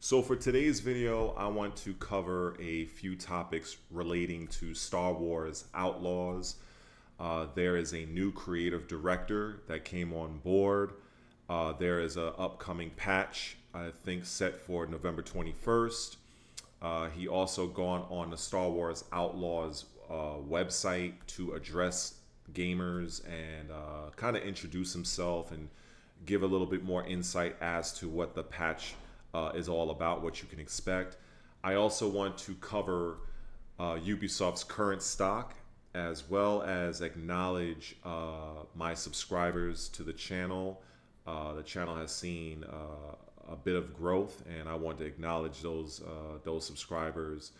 So for today's video, I want to cover a few topics relating to Star Wars Outlaws. There is a new creative director that came on board. There is an upcoming patch, I think, set for November 21st. He also gone on the Star Wars Outlaws website to address gamers and kind of introduce himself and give a little bit more insight as to what the patch is all about, what you can expect. I also want to cover Ubisoft's current stock, as well as acknowledge my subscribers to the channel. The channel has seen a bit of growth, and I want to acknowledge those subscribers,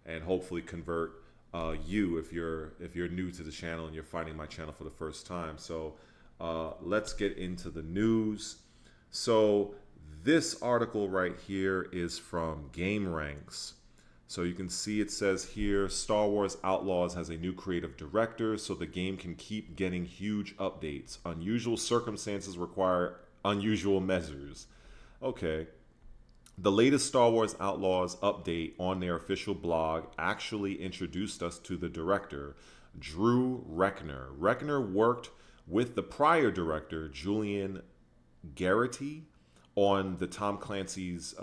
and hopefully convert you if you're new to the channel and you're finding my channel for the first time. So let's get into the news. So this article right here is from GameRanks. So you can see it says here, Star Wars Outlaws has a new creative director, so the game can keep getting huge updates. Unusual circumstances require unusual measures. Okay. The latest Star Wars Outlaws update on their official blog actually introduced us to the director, Drew Rechner. Rechner worked with the prior director, Julian Garrity, on the Tom Clancy's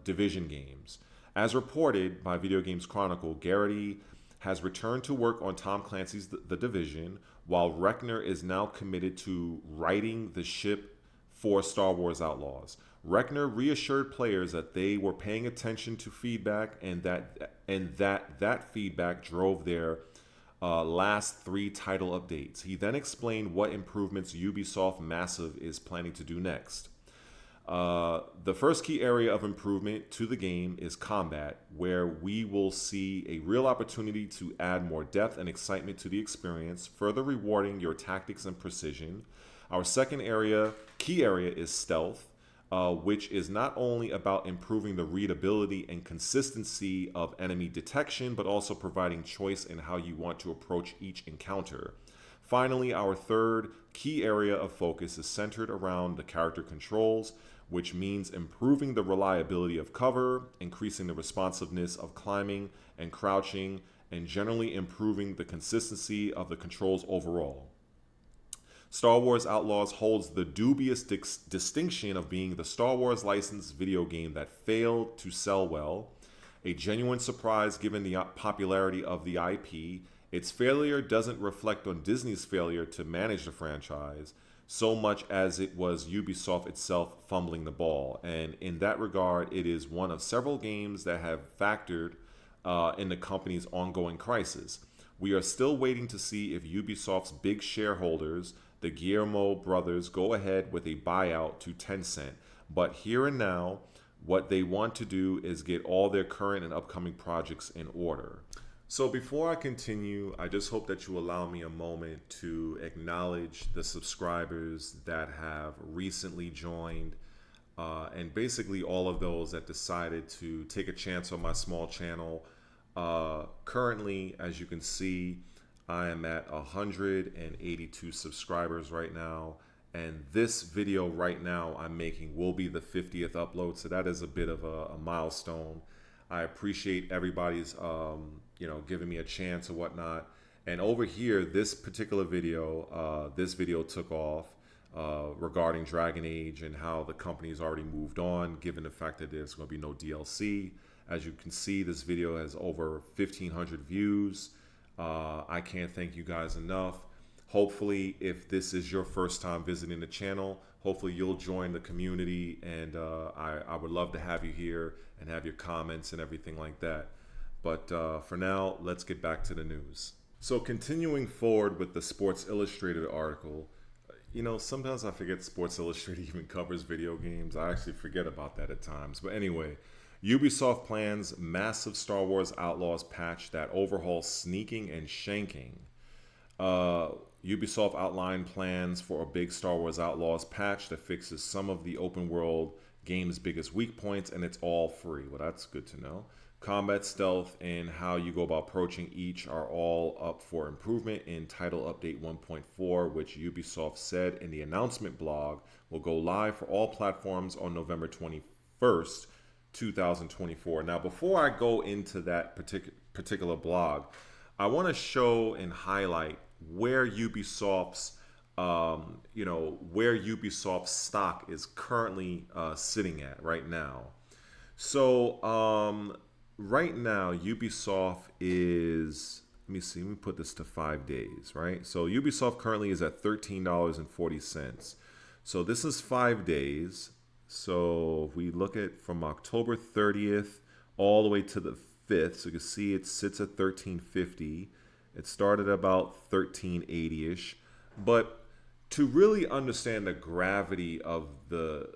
Division games. As reported by Video Games Chronicle, Garrity has returned to work on Tom Clancy's The Division, while Rechner is now committed to writing the ship for Star Wars Outlaws. Rechner reassured players that they were paying attention to feedback and that feedback drove their last 3 title updates. He then explained what improvements Ubisoft Massive is planning to do next. The first key area of improvement to the game is combat, where we will see a real opportunity to add more depth and excitement to the experience, further rewarding your tactics and precision. Our second key area is stealth, which is not only about improving the readability and consistency of enemy detection, but also providing choice in how you want to approach each encounter. Finally, our third key area of focus is centered around the character controls, which means improving the reliability of cover, increasing the responsiveness of climbing and crouching, and generally improving the consistency of the controls overall. Star Wars Outlaws holds the dubious distinction of being the Star Wars licensed video game that failed to sell well, a genuine surprise given the popularity of the IP. Its failure doesn't reflect on Disney's failure to manage the franchise so much as it was Ubisoft itself fumbling the ball. And in that regard, it is one of several games that have factored in the company's ongoing crisis. We are still waiting to see if Ubisoft's big shareholders, the Guillermo brothers, go ahead with a buyout to Tencent. But here and now, what they want to do is get all their current and upcoming projects in order. So before I continue, I just hope that you allow me a moment to acknowledge the subscribers that have recently joined, and basically all of those that decided to take a chance on my small channel. Currently, as you can see, I am at 182 subscribers right now, and this video right now I'm making will be the 50th upload, so that is a bit of a milestone. I appreciate everybody's giving me a chance or whatnot. And over here, this particular video, took off regarding Dragon Age and how the company's already moved on, given the fact that there's going to be no DLC. As you can see, this video has over 1,500 views. I can't thank you guys enough. Hopefully, if this is your first time visiting the channel, hopefully you'll join the community, and I would love to have you here and have your comments and everything like that. But for now, let's get back to the news. So continuing forward with the Sports Illustrated article, sometimes I forget Sports Illustrated even covers video games. I actually forget about that at times. But anyway, Ubisoft plans massive Star Wars Outlaws patch that overhauls sneaking and shanking. Ubisoft outlined plans for a big Star Wars Outlaws patch that fixes some of the open world game's biggest weak points, and it's all free. Well, that's good to know. Combat, stealth, and how you go about approaching each are all up for improvement in Title Update 1.4, which Ubisoft said in the announcement blog will go live for all platforms on November 21st, 2024. Now, before I go into that particular blog, I want to show and highlight where where Ubisoft's stock is currently sitting at right now. So, right now, Ubisoft is, let me see, let me put this to 5 days, right? So, Ubisoft currently is at $13.40. So, this is 5 days. So, if we look at from October 30th all the way to the 5th, so you can see it sits at 13.50. It started about 13.80ish. But to really understand the gravity of the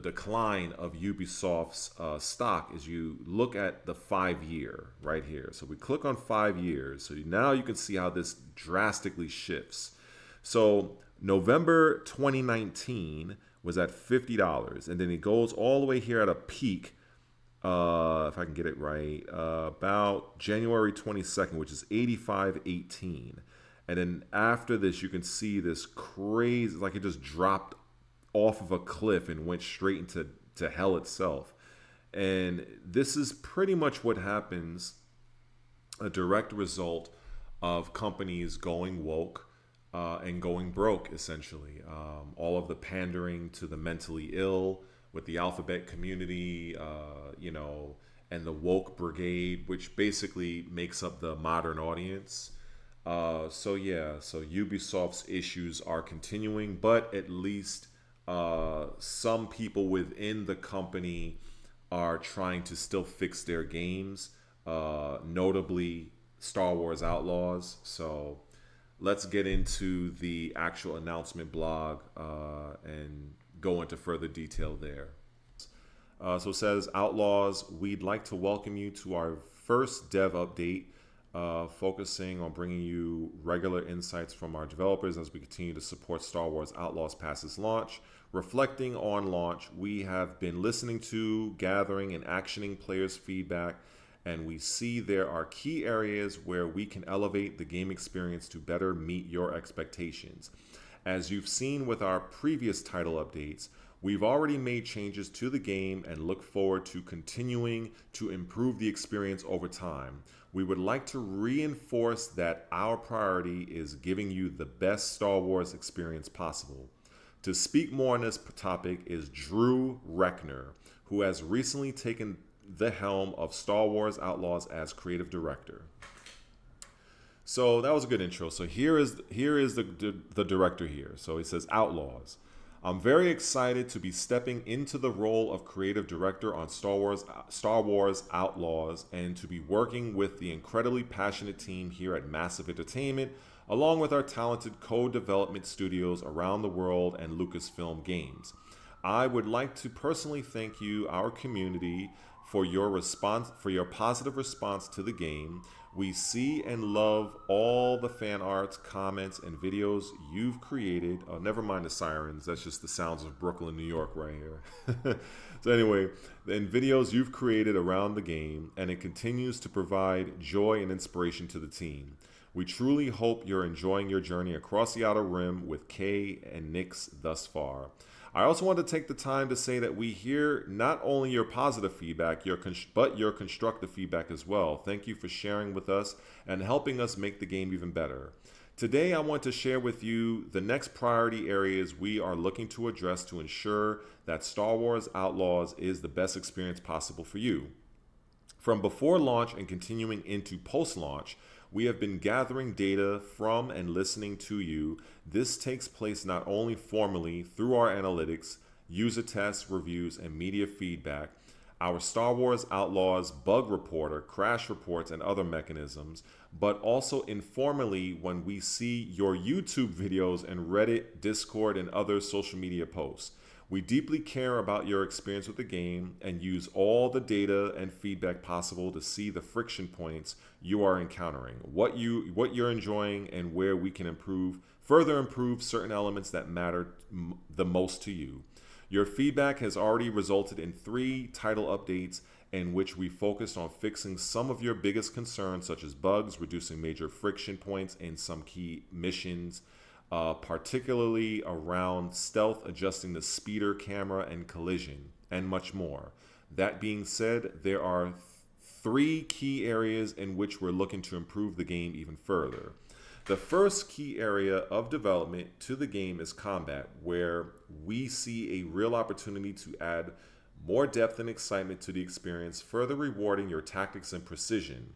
decline of Ubisoft's stock is you look at the 5 year right here. So we click on 5 years. So now you can see how this drastically shifts. So November 2019 was at $50, and then it goes all the way here at a peak. If I can get it right, about January 22nd, which is 85.18. And then after this, you can see this crazy, like it just dropped off of a cliff and went straight into hell itself. And this is pretty much what happens, a direct result of companies going woke and going broke, essentially. All of the pandering to the mentally ill with the alphabet community, and the woke brigade, which basically makes up the modern audience. So Ubisoft's issues are continuing, but at least some people within the company are trying to still fix their games, notably Star Wars Outlaws. So let's get into the actual announcement blog and go into further detail there. So it says, Outlaws, we'd like to welcome you to our first dev update, focusing on bringing you regular insights from our developers as we continue to support Star Wars Outlaws past its launch. Reflecting on launch, we have been listening to, gathering, and actioning players' feedback, and we see there are key areas where we can elevate the game experience to better meet your expectations. As you've seen with our previous title updates, we've already made changes to the game and look forward to continuing to improve the experience over time. We would like to reinforce that our priority is giving you the best Star Wars experience possible. To speak more on this topic is Drew Rechner, who has recently taken the helm of Star Wars Outlaws as creative director. So that was a good intro. So here is the director here. So he says, Outlaws. I'm very excited to be stepping into the role of creative director on Star Wars Outlaws, and to be working with the incredibly passionate team here at Massive Entertainment, along with our talented co-development studios around the world and Lucasfilm Games. I would like to personally thank you, our community, for your positive response to the game. We see and love all the fan arts, comments, and videos you've created. Oh, never mind the sirens. That's just the sounds of Brooklyn, New York right here. So anyway, and videos you've created around the game, and it continues to provide joy and inspiration to the team. We truly hope you're enjoying your journey across the Outer Rim with Kay and Nix thus far. I also want to take the time to say that we hear not only your positive feedback, but your constructive feedback as well. Thank you for sharing with us and helping us make the game even better. Today, I want to share with you the next priority areas we are looking to address to ensure that Star Wars Outlaws is the best experience possible for you. From before launch and continuing into post-launch, we have been gathering data from and listening to you. This takes place not only formally through our analytics, user tests, reviews, and media feedback, our Star Wars Outlaws bug reporter, crash reports, and other mechanisms, but also informally when we see your YouTube videos and Reddit, Discord, and other social media posts. We deeply care about your experience with the game and use all the data and feedback possible to see the friction points you are encountering, what you're enjoying, and where we can further improve certain elements that matter the most to you. Your feedback has already resulted in 3 title updates in which we focused on fixing some of your biggest concerns, such as bugs, reducing major friction points in some key missions, particularly around stealth, adjusting the speeder camera and collision, and much more. That being said, there are three key areas in which we're looking to improve the game even further. The first key area of development to the game is combat, where we see a real opportunity to add more depth and excitement to the experience, further rewarding your tactics and precision.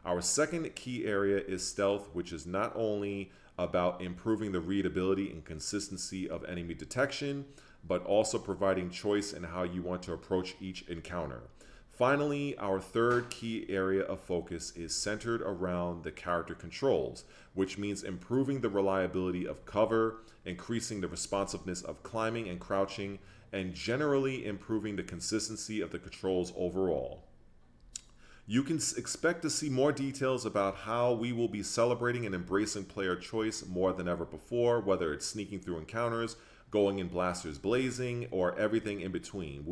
Our second key area is stealth, which is not only about improving the readability and consistency of enemy detection, but also providing choice in how you want to approach each encounter. Finally, our third key area of focus is centered around the character controls, which means improving the reliability of cover, increasing the responsiveness of climbing and crouching, and generally improving the consistency of the controls overall. You can expect to see more details about how we will be celebrating and embracing player choice more than ever before, whether it's sneaking through encounters, going in blasters blazing, or everything in between.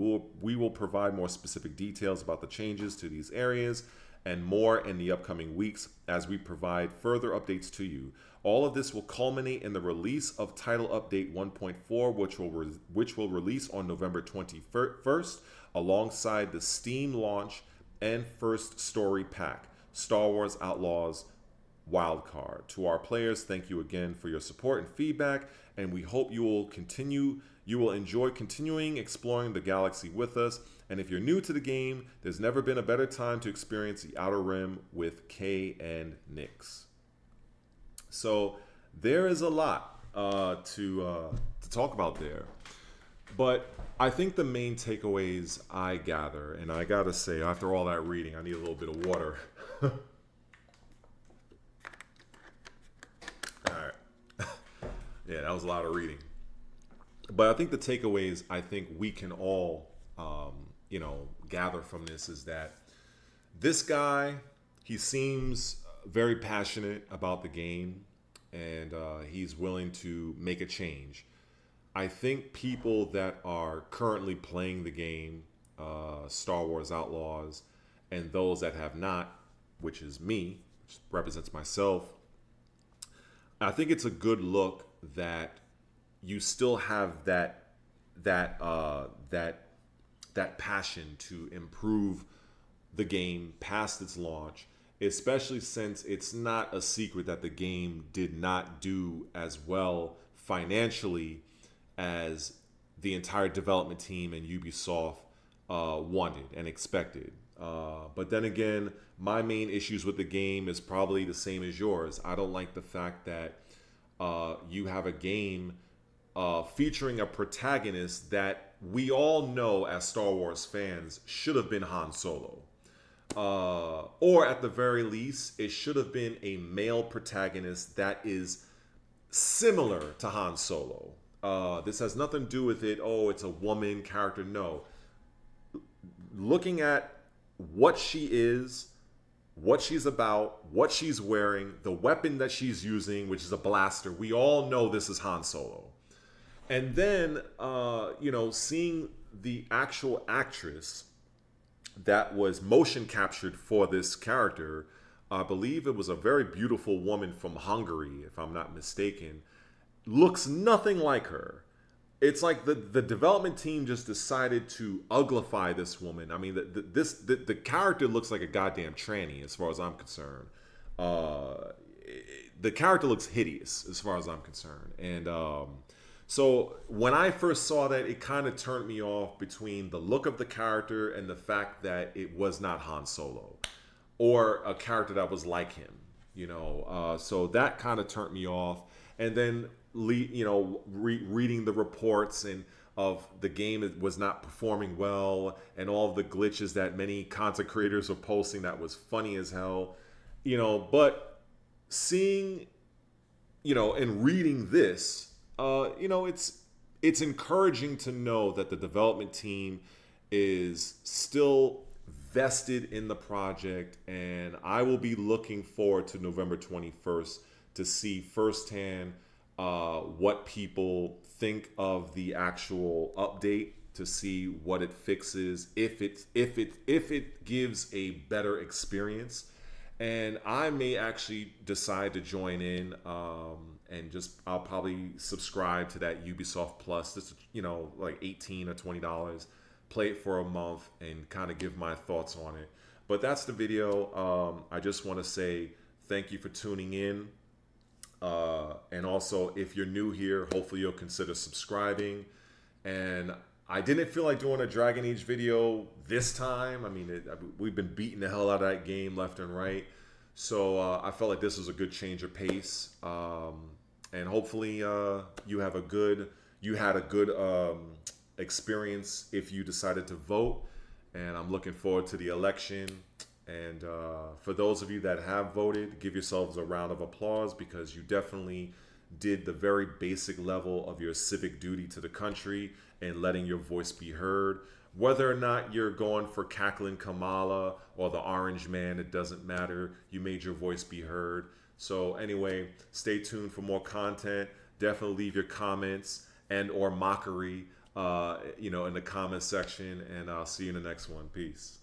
We will provide more specific details about the changes to these areas and more in the upcoming weeks as we provide further updates to you. All of this will culminate in the release of Title Update 1.4, which will release on November 21st, alongside the Steam launch and first story pack, Star Wars Outlaws Wildcard. To our players, thank you again for your support and feedback, and we hope you will enjoy continuing exploring the galaxy with us. And if you're new to the game, there's never been a better time to experience the Outer Rim with Kay and Nix. So there is a lot to talk about there. But I think the main takeaways I gather, and I gotta say, after all that reading, I need a little bit of water. All right. Yeah, that was a lot of reading. But I think the takeaways I think we can all, gather from this is that this guy, he seems very passionate about the game, and he's willing to make a change. I think people that are currently playing the game, Star Wars Outlaws, and those that have not, which is me, which represents myself, I think it's a good look that you still have that passion to improve the game past its launch, especially since it's not a secret that the game did not do as well financially as the entire development team and Ubisoft wanted and expected. But then again, my main issues with the game is probably the same as yours. I don't like the fact that you have a game featuring a protagonist that we all know as Star Wars fans should have been Han Solo. Or at the very least, it should have been a male protagonist that is similar to Han Solo. This has nothing to do with it, it's a woman character. No. Looking at what she is, what she's about, what she's wearing, the weapon that she's using, which is a blaster, we all know this is Han Solo. And then, seeing the actual actress that was motion captured for this character, I believe it was a very beautiful woman from Hungary, if I'm not mistaken, looks nothing like her. It's like the development team just decided to uglify this woman. I mean, the character looks like a goddamn tranny as far as I'm concerned. The character looks hideous as far as I'm concerned. And so when I first saw that, it kind of turned me off between the look of the character and the fact that it was not Han Solo or a character that was like him, so that kind of turned me off. And then, reading the reports and of the game was not performing well and all of the glitches that many content creators were posting, that was funny as hell, but seeing, and reading this, it's encouraging to know that the development team is still vested in the project, and I will be looking forward to November 21st to see firsthand what people think of the actual update, to see what it fixes, if it gives a better experience. And I may actually decide to join in, and I'll probably subscribe to that Ubisoft Plus. This, like $18 or $20 play it for a month, and kind of give my thoughts on it. But that's the video. I just want to say thank you for tuning in. And also, if you're new here, hopefully you'll consider subscribing. And I didn't feel like doing a Dragon Age video this time. I mean, we've been beating the hell out of that game left and right. So I felt like this was a good change of pace. And hopefully you had a good experience if you decided to vote. And I'm looking forward to the election. And for those of you that have voted, give yourselves a round of applause, because you definitely did the very basic level of your civic duty to the country and letting your voice be heard. Whether or not you're going for Cackling Kamala or the Orange Man, it doesn't matter. You made your voice be heard. So anyway, stay tuned for more content. Definitely leave your comments and or mockery in the comment section, and I'll see you in the next one. Peace.